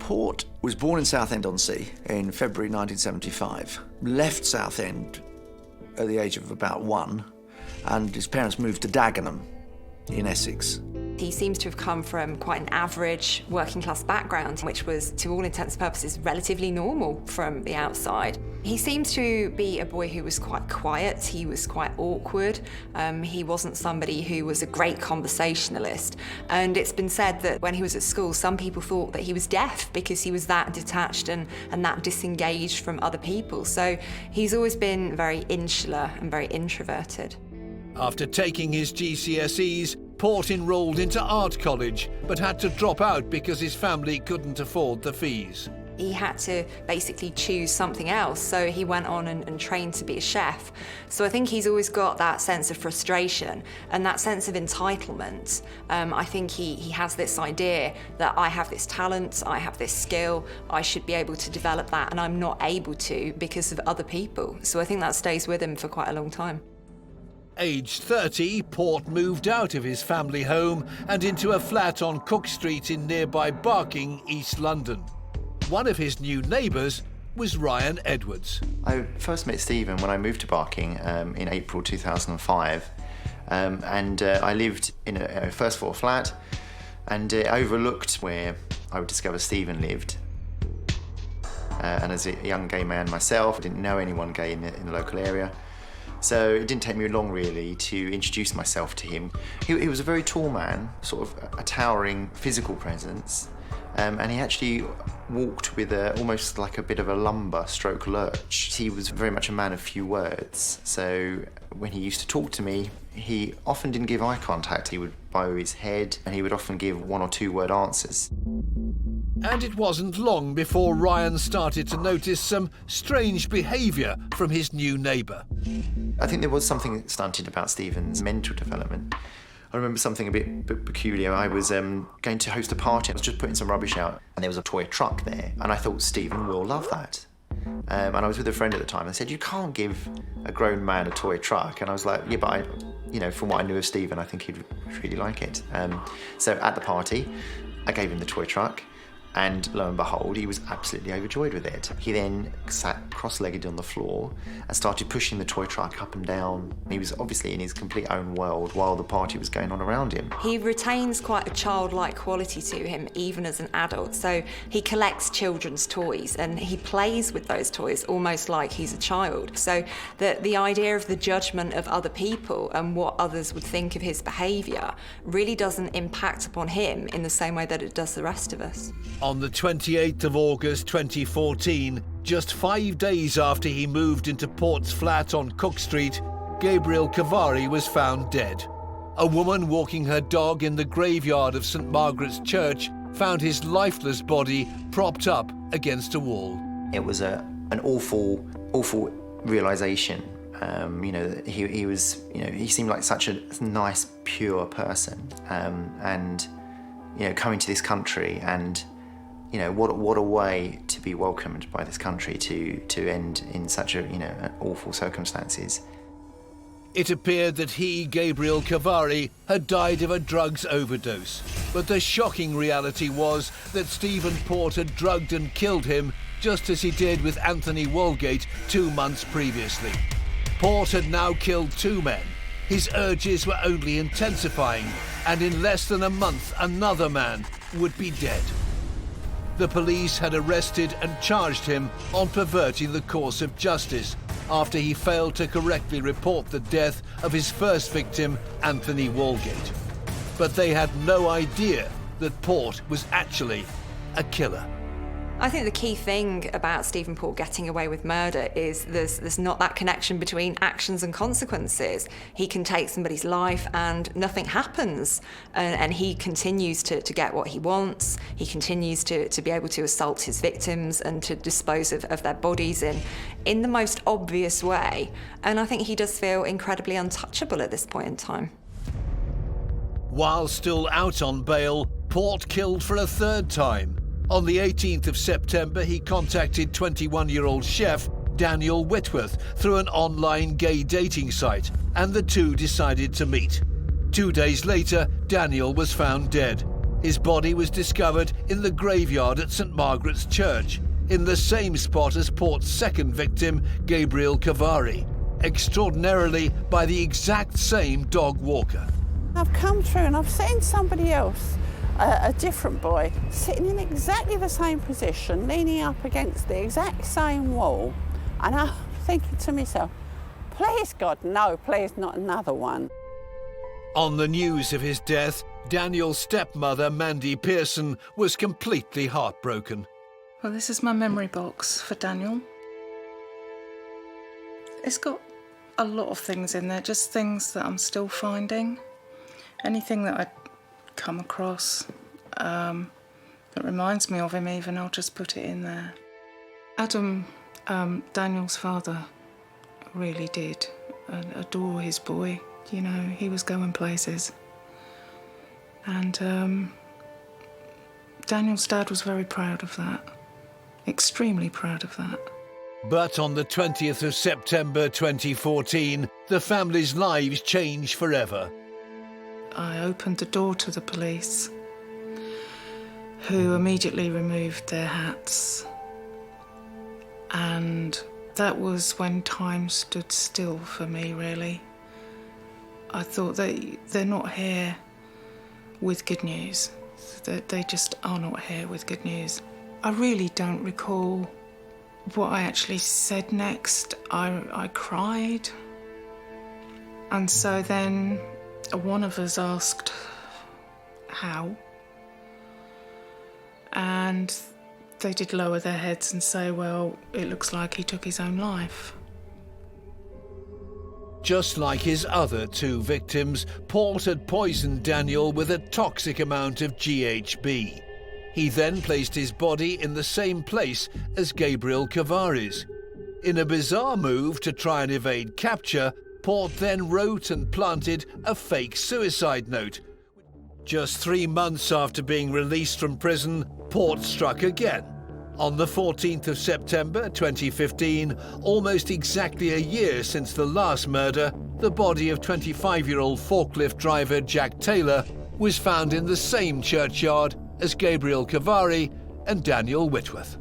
Port was born in Southend-on-Sea in February 1975, left Southend at the age of about 1, and his parents moved to Dagenham in Essex. He seems to have come from quite an average working class background, which was, to all intents and purposes, relatively normal from the outside. He seems to be a boy who was quite quiet, he was quite awkward, he wasn't somebody who was a great conversationalist. And it's been said that when he was at school, some people thought that he was deaf because he was that detached and that disengaged from other people. So he's always been very insular and very introverted. After taking his GCSEs, Port enrolled into art college, but had to drop out because his family couldn't afford the fees. He had to basically choose something else, so he went on and trained to be a chef. So I think he's always got that sense of frustration and that sense of entitlement. I think he has this idea that I have this talent, I have this skill, I should be able to develop that, and I'm not able to because of other people. So I think that stays with him for quite a long time. Aged 30, Port moved out of his family home and into a flat on Cook Street in nearby Barking, East London. One of his new neighbours was Ryan Edwards. I first met Stephen when I moved to Barking in April 2005, and I lived in a first floor flat, and it overlooked where I would discover Stephen lived. And as a young gay man myself, I didn't know anyone gay in the local area. So it didn't take me long, really, to introduce myself to him. He was a very tall man, sort of a towering physical presence, and he actually walked with almost like a bit of a lumber stroke lurch. He was very much a man of few words, so when he used to talk to me, he often didn't give eye contact. He would bow his head, and he would often give 1 or 2 word answers. And it wasn't long before Ryan started to notice some strange behaviour from his new neighbour. I think there was something stunted about Stephen's mental development. I remember something a bit peculiar. I was going to host a party. I was just putting some rubbish out, and there was a toy truck there, and I thought Stephen will love that. And I was with a friend at the time. I said, "You can't give a grown man a toy truck." And I was like, "Yeah, but from what I knew of Stephen, I think he'd really like it." So at the party, I gave him the toy truck. And lo and behold, he was absolutely overjoyed with it. He then sat cross-legged on the floor and started pushing the toy truck up and down. He was obviously in his complete own world while the party was going on around him. He retains quite a childlike quality to him, even as an adult. So he collects children's toys and he plays with those toys almost like he's a child. So the idea of the judgment of other people and what others would think of his behaviour really doesn't impact upon him in the same way that it does the rest of us. On the 28th of August 2014, just 5 days after he moved into Port's flat on Cook Street, Gabriel Cavari was found dead. A woman walking her dog in the graveyard of St Margaret's Church found his lifeless body propped up against a wall. It was an awful realisation. He seemed like such a nice, pure person, and coming to this country and what a way to be welcomed by this country to end in such awful circumstances. It appeared that he, Gabriel Cavari, had died of a drugs overdose. But the shocking reality was that Stephen Port had drugged and killed him just as he did with Anthony Walgate 2 months previously. Port had now killed 2 men. His urges were only intensifying, and in less than a month, another man would be dead. The police had arrested and charged him on perverting the course of justice after he failed to correctly report the death of his first victim, Anthony Walgate. But they had no idea that Port was actually a killer. I think the key thing about Stephen Port getting away with murder is there's not that connection between actions and consequences. He can take somebody's life and nothing happens, and he continues to get what he wants. He continues to be able to assault his victims and to dispose of their bodies in the most obvious way. And I think he does feel incredibly untouchable at this point in time. While still out on bail, Port killed for a 3rd time. On the 18th of September, he contacted 21-year-old chef Daniel Whitworth through an online gay dating site, and the two decided to meet. 2 days later, Daniel was found dead. His body was discovered in the graveyard at St Margaret's Church, in the same spot as Port's second victim, Gabriel Cavari, extraordinarily by the exact same dog walker. I've come through and I've seen somebody else, a different boy, sitting in exactly the same position, leaning up against the exact same wall, and I'm thinking to myself, please God, no, please not another one. On the news of his death, Daniel's stepmother, Mandy Pearson, was completely heartbroken. Well, this is my memory box for Daniel. It's got a lot of things in there, just things that I'm still finding. Anything that I come across that reminds me of him even, I'll just put it in there. Adam, Daniel's father, really did adore his boy. You know, he was going places. And Daniel's dad was very proud of that. Extremely proud of that. But on the 20th of September 2014, the family's lives changed forever. I opened the door to the police, who immediately removed their hats. And that was when time stood still for me, really. I thought they're not here with good news. They just are not here with good news. I really don't recall what I actually said next. I cried. And so then one of us asked how. And they did lower their heads and say, well, it looks like he took his own life. Just like his other two victims, Port had poisoned Daniel with a toxic amount of GHB. He then placed his body in the same place as Gabriel Cavari's. In a bizarre move to try and evade capture, Port then wrote and planted a fake suicide note. Just 3 months after being released from prison, Port struck again. On the 14th of September 2015, almost exactly a year since the last murder, the body of 25-year-old forklift driver Jack Taylor was found in the same churchyard as Gabriel Cavari and Daniel Whitworth.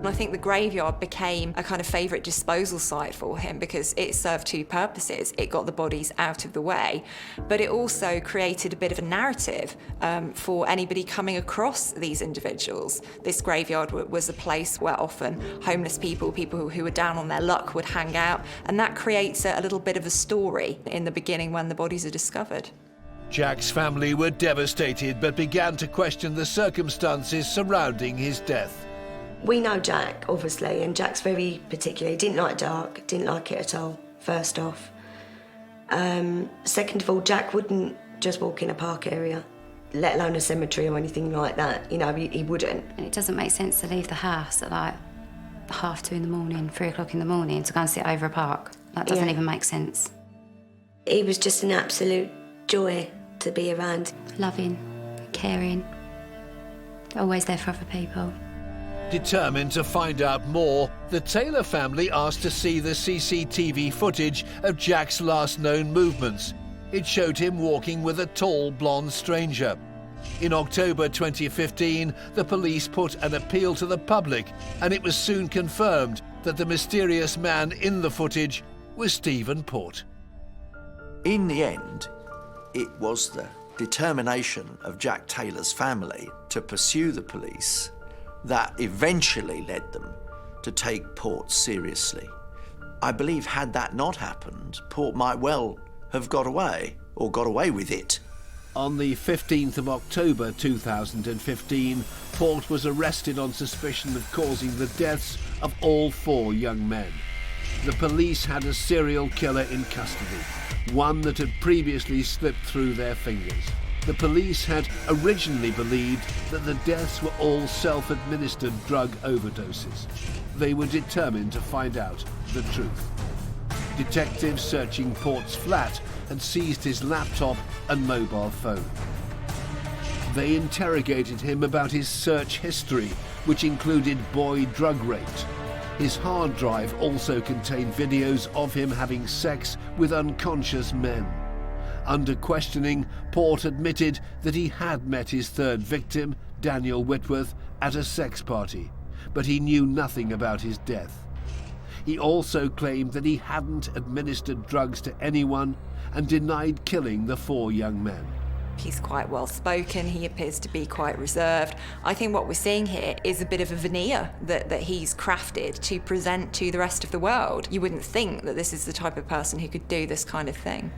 I think the graveyard became a kind of favourite disposal site for him because it served two purposes. It got the bodies out of the way, but it also created a bit of a narrative for anybody coming across these individuals. This graveyard was a place where often homeless people who were down on their luck would hang out, and that creates a little bit of a story in the beginning when the bodies are discovered. Jack's family were devastated but began to question the circumstances surrounding his death. We know Jack, obviously, and Jack's very particular. He didn't like dark, didn't like it at all, first off. Second of all, Jack wouldn't just walk in a park area, let alone a cemetery or anything like that. You know, he wouldn't. And it doesn't make sense to leave the house at like 2:30 in the morning, 3 o'clock in the morning to go and sit over a park. That doesn't even make sense. He was just an absolute joy to be around. Loving, caring, always there for other people. Determined to find out more, the Taylor family asked to see the CCTV footage of Jack's last known movements. It showed him walking with a tall, blonde stranger. In October 2015, the police put an appeal to the public, and it was soon confirmed that the mysterious man in the footage was Stephen Port. In the end, it was the determination of Jack Taylor's family to pursue the police that eventually led them to take Port seriously. I believe had that not happened, Port might well have got away, or got away with it. On the 15th of October 2015, Port was arrested on suspicion of causing the deaths of all 4 young men. The police had a serial killer in custody, one that had previously slipped through their fingers. The police had originally believed that the deaths were all self-administered drug overdoses. They were determined to find out the truth. Detectives searching Port's flat had seized his laptop and mobile phone. They interrogated him about his search history, which included boy drug rapes. His hard drive also contained videos of him having sex with unconscious men. Under questioning, Port admitted that he had met his third victim, Daniel Whitworth, at a sex party, but he knew nothing about his death. He also claimed that he hadn't administered drugs to anyone and denied killing the 4 young men. He's quite well spoken, he appears to be quite reserved. I think what we're seeing here is a bit of a veneer that he's crafted to present to the rest of the world. You wouldn't think that this is the type of person who could do this kind of thing.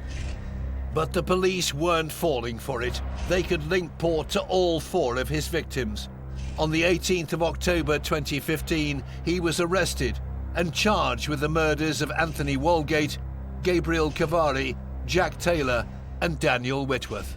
But the police weren't falling for it. They could link Port to all 4 of his victims. On the 18th of October 2015, he was arrested and charged with the murders of Anthony Walgate, Gabriel Cavari, Jack Taylor and Daniel Whitworth.